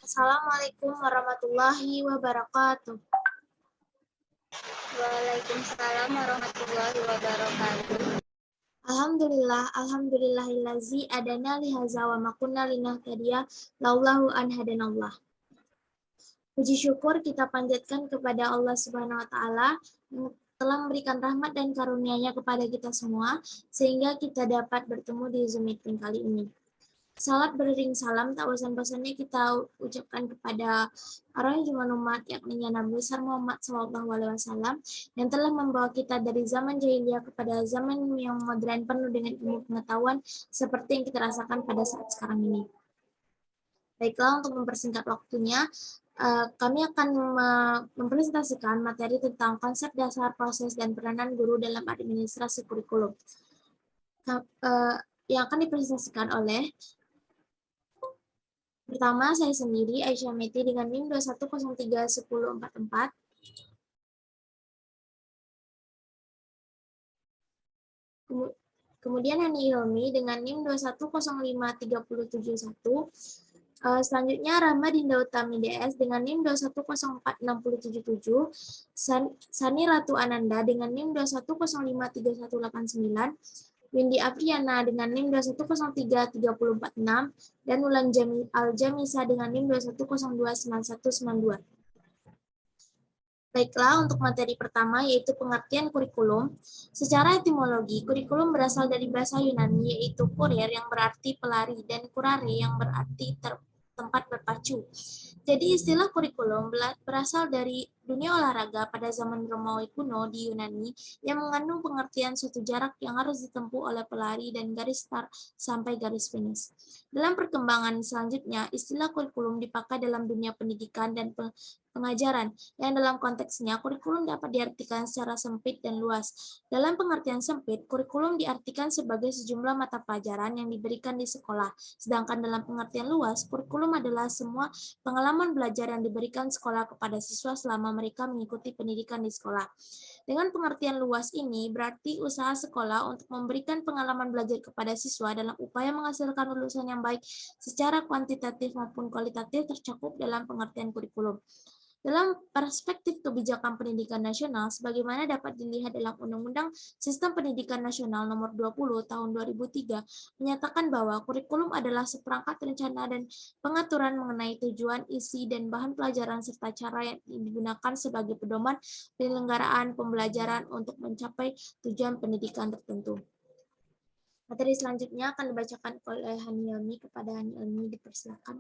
Assalamualaikum warahmatullahi wabarakatuh. Waalaikumsalam warahmatullahi wabarakatuh. Alhamdulillahillazi adana lihaza wa makunna linahtadiya laulahu an hadanallah. Puji syukur kita panjatkan kepada Allah Subhanahu wa taala yang telah memberikan rahmat dan karunia-Nya kepada kita semua sehingga kita dapat bertemu di Zoom meeting kali ini. Salat beriring salam tak bosan-bosannya kita ucapkan kepada orang junjungan umat yakni Nabi besar Muhammad SAW yang telah membawa kita dari zaman jahiliyah kepada zaman yang modern penuh dengan ilmu pengetahuan seperti yang kita rasakan pada saat sekarang ini. Baiklah, untuk mempersingkat waktunya, kami akan mempresentasikan materi tentang konsep dasar proses dan peranan guru dalam administrasi kurikulum. Yang akan dipresentasikan oleh pertama, saya sendiri, Aisyah Meti dengan NIM 21031044. Kemudian Hani Ilmi dengan NIM 21053071. Selanjutnya Rahma Dinda Utami DS dengan NIM 21046077. Sani Ratu Ananda dengan NIM 21053189. Windy Afriana dengan NIM 21033046 dan Wulan Al-Jamisa dengan NIM 21029192. Baiklah, untuk materi pertama yaitu pengertian kurikulum. Secara etimologi, kurikulum berasal dari bahasa Yunani yaitu kurir yang berarti pelari dan kurare yang berarti tempat berpacu. Jadi istilah kurikulum berasal dari dunia olahraga pada zaman Romawi kuno di Yunani yang mengandung pengertian suatu jarak yang harus ditempuh oleh pelari dan garis start sampai garis finish. Dalam perkembangan selanjutnya, istilah kurikulum dipakai dalam dunia pendidikan dan pengajaran, yang dalam konteksnya kurikulum dapat diartikan secara sempit dan luas. Dalam pengertian sempit, kurikulum diartikan sebagai sejumlah mata pelajaran yang diberikan di sekolah, sedangkan dalam pengertian luas, kurikulum adalah semua pengalaman belajar yang diberikan sekolah kepada siswa selama mereka mengikuti pendidikan di sekolah. Dengan pengertian luas ini, berarti usaha sekolah untuk memberikan pengalaman belajar kepada siswa dalam upaya menghasilkan lulusan yang baik secara kuantitatif maupun kualitatif tercakup dalam pengertian kurikulum. Dalam perspektif kebijakan pendidikan nasional, sebagaimana dapat dilihat dalam Undang-Undang Sistem Pendidikan Nasional Nomor 20 Tahun 2003, menyatakan bahwa kurikulum adalah seperangkat rencana dan pengaturan mengenai tujuan, isi, dan bahan pelajaran serta cara yang digunakan sebagai pedoman penyelenggaraan pembelajaran untuk mencapai tujuan pendidikan tertentu. Materi selanjutnya akan dibacakan oleh Hani Ilmi. Kepada Hani Ilmi, dipersilakan.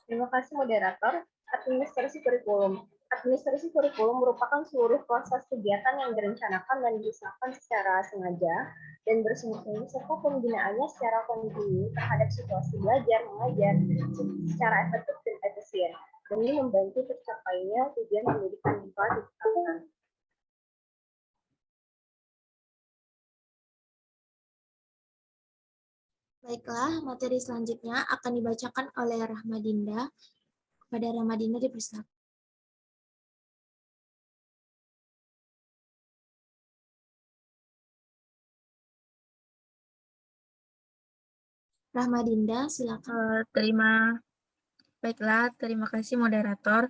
Terima kasih moderator. Administrasi kurikulum. Administrasi kurikulum merupakan seluruh proses kegiatan yang direncanakan dan diusahakan secara sengaja dan bersungguh-sungguh serta pembinaannya secara kontinu terhadap situasi belajar mengajar secara efektif dan efisien demi membantu tercapainya tujuan pendidikan yang telah ditetapkan. Baiklah, materi selanjutnya akan dibacakan oleh Rahmadinda. Kepada Rahmadinda dipersilakan. Rahmadinda, silakan. Terima kasih moderator.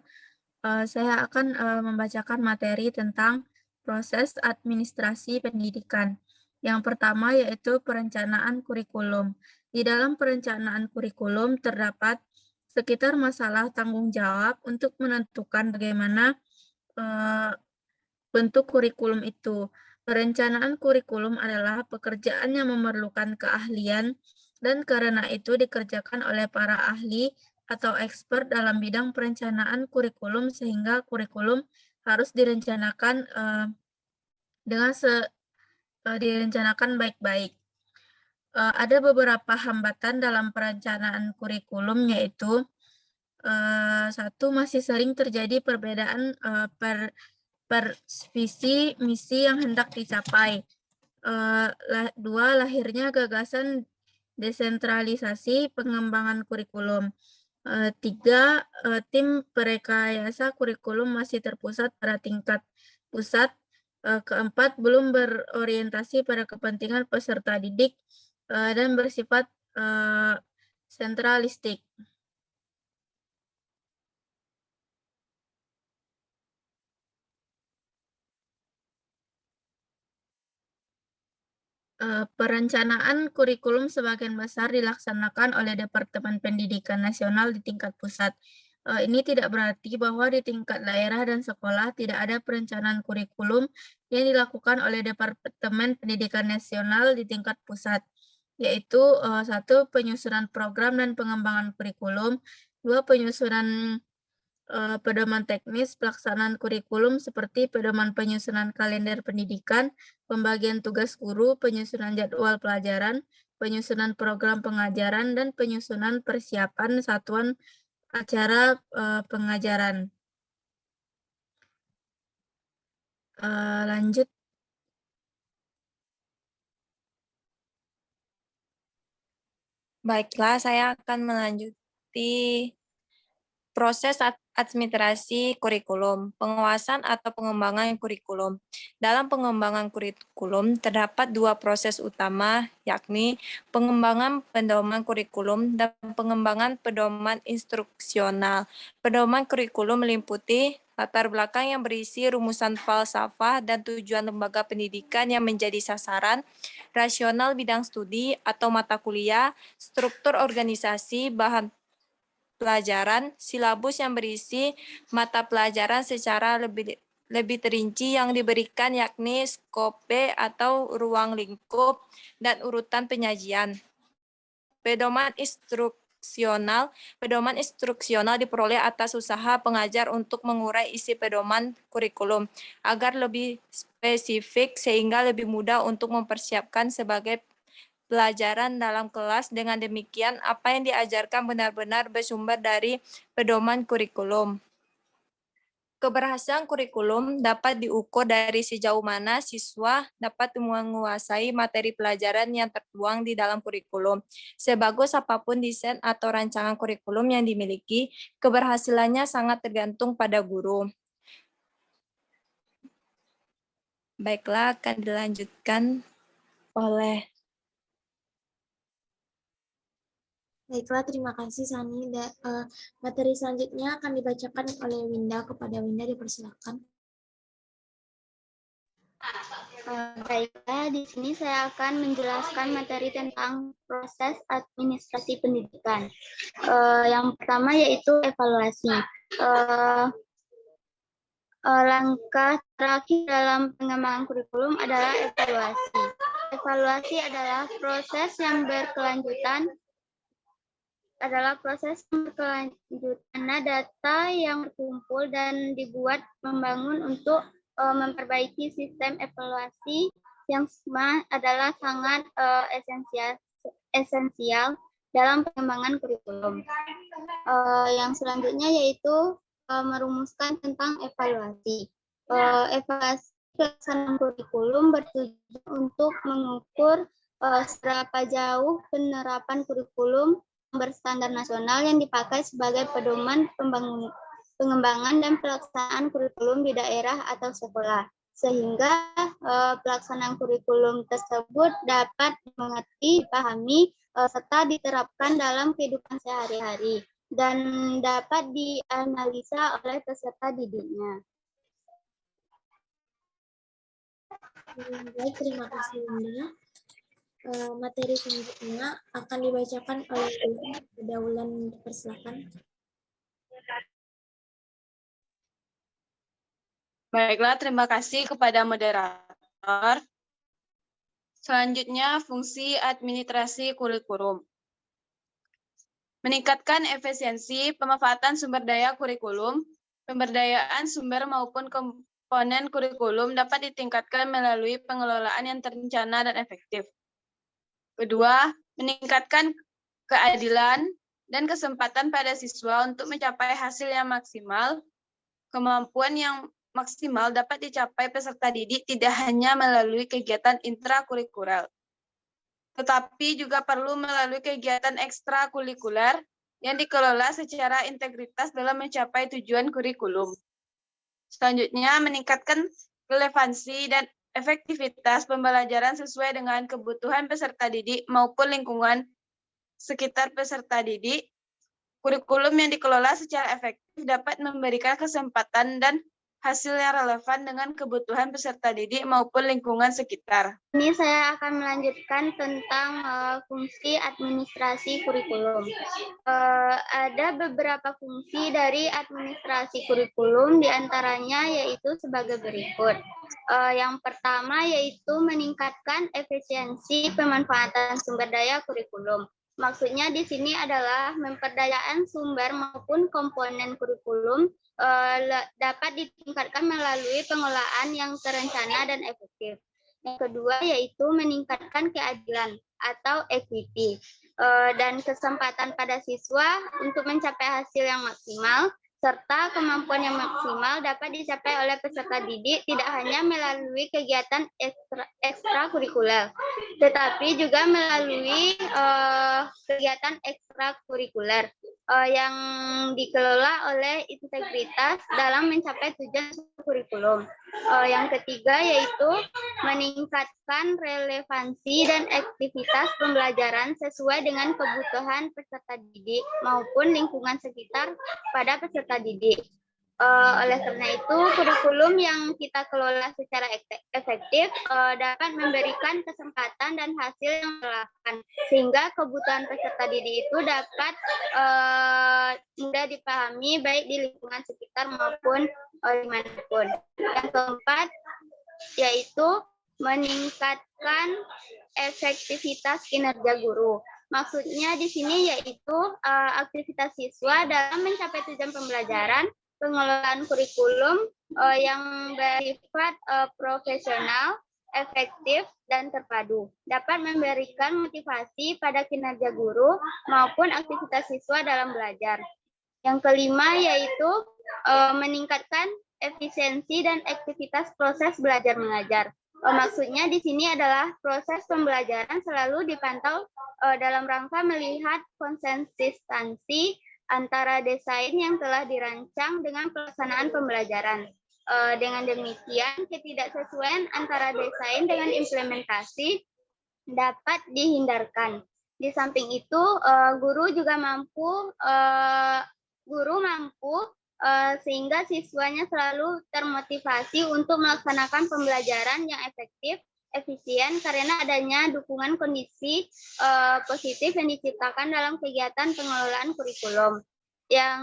Saya akan membacakan materi tentang proses administrasi pendidikan. Yang pertama yaitu perencanaan kurikulum. Di dalam perencanaan kurikulum terdapat sekitar masalah tanggung jawab untuk menentukan bagaimana bentuk kurikulum itu. Perencanaan kurikulum adalah pekerjaan yang memerlukan keahlian dan karena itu dikerjakan oleh para ahli atau expert dalam bidang perencanaan kurikulum sehingga kurikulum harus direncanakan direncanakan baik-baik. Ada beberapa hambatan dalam perencanaan kurikulum yaitu satu, masih sering terjadi perbedaan per visi misi yang hendak dicapai. Dua, lahirnya gagasan desentralisasi pengembangan kurikulum. Tiga, tim perekayasa kurikulum masih terpusat pada tingkat pusat. Keempat, belum berorientasi pada kepentingan peserta didik dan bersifat sentralistik. Perencanaan kurikulum sebagian besar dilaksanakan oleh Departemen Pendidikan Nasional di tingkat pusat. Ini tidak berarti bahwa di tingkat daerah dan sekolah tidak ada perencanaan kurikulum yang dilakukan oleh Departemen Pendidikan Nasional di tingkat pusat, yaitu 1. Penyusunan program dan pengembangan kurikulum, 2. Penyusunan pedoman teknis pelaksanaan kurikulum seperti pedoman penyusunan kalender pendidikan, pembagian tugas guru, penyusunan jadwal pelajaran, penyusunan program pengajaran, dan penyusunan persiapan satuan acara pengajaran. Lanjut. Baiklah, saya akan melanjuti proses administrasi kurikulum, penguasaan atau pengembangan kurikulum. Dalam pengembangan kurikulum terdapat 2 proses utama, yakni pengembangan pedoman kurikulum dan pengembangan pedoman instruksional. Pedoman kurikulum meliputi latar belakang yang berisi rumusan falsafah dan tujuan lembaga pendidikan yang menjadi sasaran, rasional bidang studi atau mata kuliah, struktur organisasi, bahan pelajaran, silabus yang berisi mata pelajaran secara lebih terinci yang diberikan, yakni skope atau ruang lingkup dan urutan penyajian. Pedoman instruksional diperoleh atas usaha pengajar untuk mengurai isi pedoman kurikulum agar lebih spesifik sehingga lebih mudah untuk mempersiapkan sebagai pelajaran dalam kelas. Dengan demikian, apa yang diajarkan benar-benar bersumber dari pedoman kurikulum. Keberhasilan kurikulum dapat diukur dari sejauh mana siswa dapat menguasai materi pelajaran yang tertuang di dalam kurikulum. Sebagus apapun desain atau rancangan kurikulum yang dimiliki, keberhasilannya sangat tergantung pada guru. Baiklah, akan dilanjutkan oleh Baiklah, terima kasih Sani. Materi selanjutnya akan dibacakan oleh Winda. Kepada Winda dipersilakan. Baiklah, di sini saya akan menjelaskan materi tentang proses administrasi pendidikan. Yang pertama yaitu evaluasi. Langkah terakhir dalam pengembangan kurikulum adalah evaluasi. Evaluasi adalah proses yang berkelanjutan karena data yang terkumpul dan dibuat membangun untuk memperbaiki sistem evaluasi yang adalah sangat esensial dalam pengembangan kurikulum. Yang selanjutnya yaitu merumuskan tentang evaluasi. Evaluasi pelaksanaan kurikulum bertujuan untuk mengukur seberapa jauh penerapan kurikulum berstandar nasional yang dipakai sebagai pedoman pengembangan dan pelaksanaan kurikulum di daerah atau sekolah, sehingga pelaksanaan kurikulum tersebut dapat dimengerti, dipahami, serta diterapkan dalam kehidupan sehari-hari dan dapat dianalisa oleh peserta didiknya. Baik, terima kasih Winda. Materi selanjutnya akan dibacakan oleh Daulan. Dipersilakan. Baiklah, terima kasih kepada moderator. Selanjutnya, fungsi administrasi kurikulum. Meningkatkan efisiensi pemanfaatan sumber daya kurikulum, pemberdayaan sumber maupun komponen kurikulum dapat ditingkatkan melalui pengelolaan yang terencana dan efektif. Kedua, meningkatkan keadilan dan kesempatan pada siswa untuk mencapai hasil yang maksimal. Kemampuan yang maksimal dapat dicapai peserta didik tidak hanya melalui kegiatan intrakurikuler, tetapi juga perlu melalui kegiatan ekstrakurikuler yang dikelola secara integritas dalam mencapai tujuan kurikulum. Selanjutnya, meningkatkan relevansi dan efektivitas pembelajaran sesuai dengan kebutuhan peserta didik maupun lingkungan sekitar peserta didik. Kurikulum yang dikelola secara efektif dapat memberikan kesempatan dan hasil yang relevan dengan kebutuhan peserta didik maupun lingkungan sekitar. Ini saya akan melanjutkan tentang fungsi administrasi kurikulum. Ada beberapa fungsi dari administrasi kurikulum, diantaranya yaitu sebagai berikut. Yang pertama yaitu meningkatkan efisiensi pemanfaatan sumber daya kurikulum. Maksudnya di sini adalah pemberdayaan sumber maupun komponen kurikulum dapat ditingkatkan melalui pengelolaan yang terencana dan efektif. Yang kedua yaitu meningkatkan keadilan atau equity dan kesempatan pada siswa untuk mencapai hasil yang maksimal, serta kemampuan yang maksimal dapat dicapai oleh peserta didik tidak hanya melalui kegiatan ekstrakurikuler, tetapi juga melalui kegiatan ekstrakurikuler yang dikelola oleh integritas dalam mencapai tujuan kurikulum. Yang ketiga yaitu meningkatkan relevansi dan aktivitas pembelajaran sesuai dengan kebutuhan peserta didik maupun lingkungan sekitar pada peserta didik. Oleh karena itu, kurikulum yang kita kelola secara efektif dapat memberikan kesempatan dan hasil yang relevan, sehingga kebutuhan peserta didik itu dapat mudah dipahami baik di lingkungan sekitar maupun dimanapun. Yang keempat, yaitu meningkatkan efektivitas kinerja guru. Maksudnya di sini yaitu aktivitas siswa dalam mencapai tujuan pembelajaran, pengelolaan kurikulum yang bersifat profesional, efektif, dan terpadu. Dapat memberikan motivasi pada kinerja guru maupun aktivitas siswa dalam belajar. Yang kelima yaitu meningkatkan efisiensi dan aktivitas proses belajar mengajar. Maksudnya di sini adalah proses pembelajaran selalu dipantau dalam rangka melihat konsistensi antara desain yang telah dirancang dengan pelaksanaan pembelajaran. Dengan demikian, ketidaksesuaian antara desain dengan implementasi dapat dihindarkan. Di samping itu, guru mampu sehingga siswanya selalu termotivasi untuk melaksanakan pembelajaran yang efektif, efisien karena adanya dukungan kondisi positif yang diciptakan dalam kegiatan pengelolaan kurikulum. Yang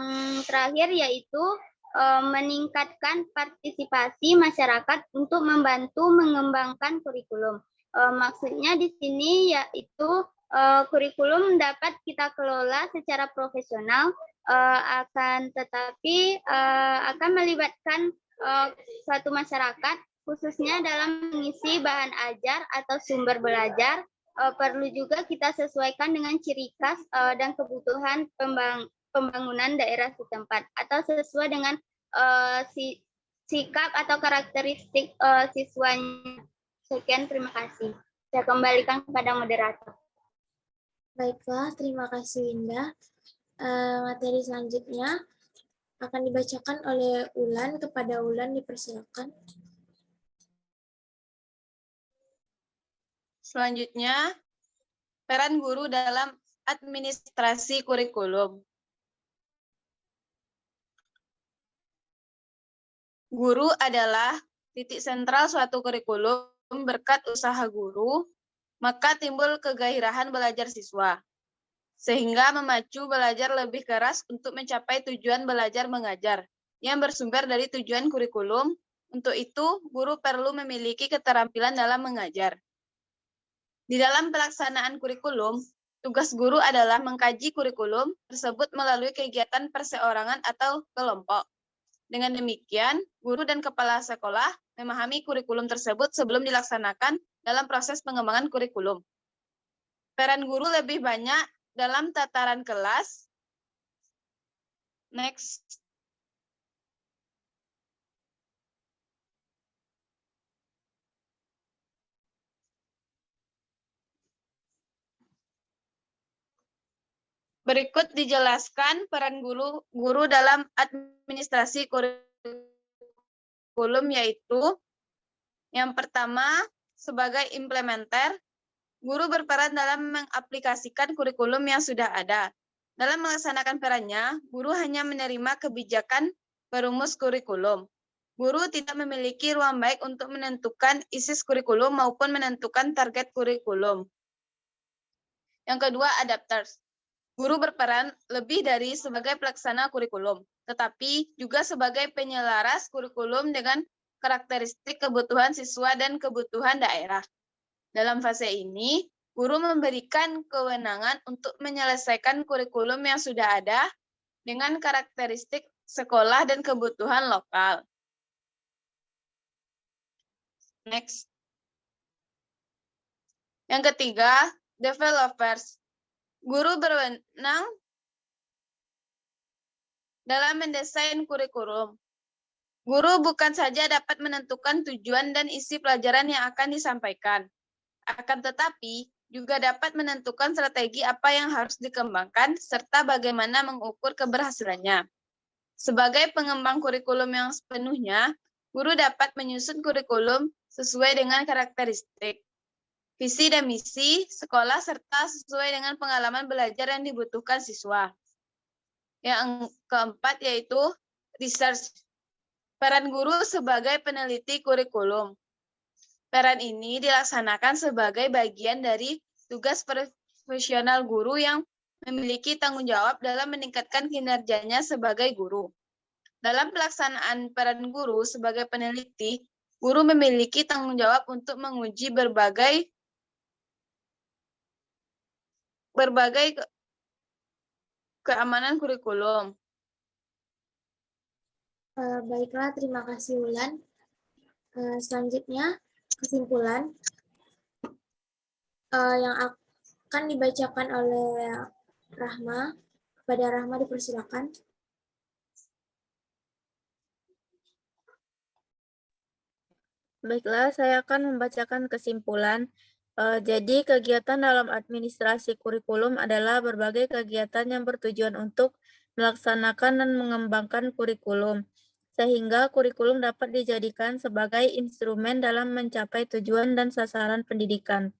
terakhir yaitu meningkatkan partisipasi masyarakat untuk membantu mengembangkan kurikulum. Maksudnya di sini yaitu kurikulum dapat kita kelola secara profesional, akan tetapi akan melibatkan suatu masyarakat khususnya dalam mengisi bahan ajar atau sumber belajar. Perlu juga kita sesuaikan dengan ciri khas dan kebutuhan pembangunan daerah setempat atau sesuai dengan sikap atau karakteristik siswanya. Sekian, terima kasih. Saya kembalikan kepada moderator. Baiklah, terima kasih Winda. Materi selanjutnya akan dibacakan oleh Ulan. Kepada Ulan dipersilakan. Selanjutnya, peran guru dalam administrasi kurikulum. Guru adalah titik sentral suatu kurikulum. Berkat usaha guru, maka timbul kegairahan belajar siswa, sehingga memacu belajar lebih keras untuk mencapai tujuan belajar mengajar yang bersumber dari tujuan kurikulum. Untuk itu, guru perlu memiliki keterampilan dalam mengajar. Di dalam pelaksanaan kurikulum, tugas guru adalah mengkaji kurikulum tersebut melalui kegiatan perseorangan atau kelompok. Dengan demikian, guru dan kepala sekolah memahami kurikulum tersebut sebelum dilaksanakan dalam proses pengembangan kurikulum. Peran guru lebih banyak dalam tataran kelas. Next. Berikut dijelaskan peran guru dalam administrasi kurikulum, yaitu yang pertama, sebagai implementer, guru berperan dalam mengaplikasikan kurikulum yang sudah ada. Dalam melaksanakan perannya, guru hanya menerima kebijakan perumus kurikulum. Guru tidak memiliki ruang baik untuk menentukan isi kurikulum maupun menentukan target kurikulum. Yang kedua, adapters. Guru berperan lebih dari sebagai pelaksana kurikulum, tetapi juga sebagai penyelaras kurikulum dengan karakteristik kebutuhan siswa dan kebutuhan daerah. Dalam fase ini, guru memberikan kewenangan untuk menyelesaikan kurikulum yang sudah ada dengan karakteristik sekolah dan kebutuhan lokal. Next. Yang ketiga, developers. Guru berwenang dalam mendesain kurikulum. Guru bukan saja dapat menentukan tujuan dan isi pelajaran yang akan disampaikan, akan tetapi juga dapat menentukan strategi apa yang harus dikembangkan serta bagaimana mengukur keberhasilannya. Sebagai pengembang kurikulum yang sepenuhnya, guru dapat menyusun kurikulum sesuai dengan karakteristik, visi dan misi sekolah serta sesuai dengan pengalaman belajar yang dibutuhkan siswa. Yang keempat yaitu research. Peran guru sebagai peneliti kurikulum. Peran ini dilaksanakan sebagai bagian dari tugas profesional guru yang memiliki tanggung jawab dalam meningkatkan kinerjanya sebagai guru. Dalam pelaksanaan peran guru sebagai peneliti, guru memiliki tanggung jawab untuk menguji berbagai keamanan kurikulum. Baiklah, terima kasih Wulan. Selanjutnya, kesimpulan yang akan dibacakan oleh Rahma. Kepada Rahma dipersilakan. Baiklah, saya akan membacakan kesimpulan. Jadi, kegiatan dalam administrasi kurikulum adalah berbagai kegiatan yang bertujuan untuk melaksanakan dan mengembangkan kurikulum, sehingga kurikulum dapat dijadikan sebagai instrumen dalam mencapai tujuan dan sasaran pendidikan.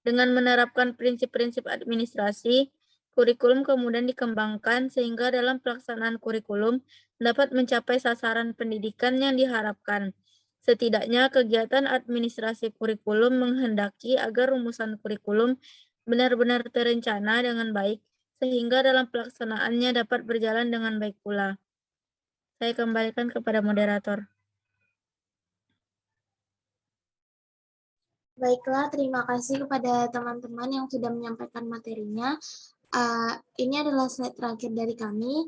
Dengan menerapkan prinsip-prinsip administrasi, kurikulum kemudian dikembangkan sehingga dalam pelaksanaan kurikulum dapat mencapai sasaran pendidikan yang diharapkan. Setidaknya kegiatan administrasi kurikulum menghendaki agar rumusan kurikulum benar-benar terencana dengan baik, sehingga dalam pelaksanaannya dapat berjalan dengan baik pula. Saya kembalikan kepada moderator. Baiklah, terima kasih kepada teman-teman yang sudah menyampaikan materinya. Ini adalah slide terakhir dari kami.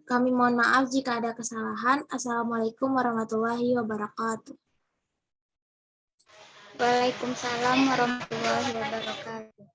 Kami mohon maaf jika ada kesalahan. Assalamualaikum warahmatullahi wabarakatuh. Waalaikumsalam warahmatullahi wabarakatuh.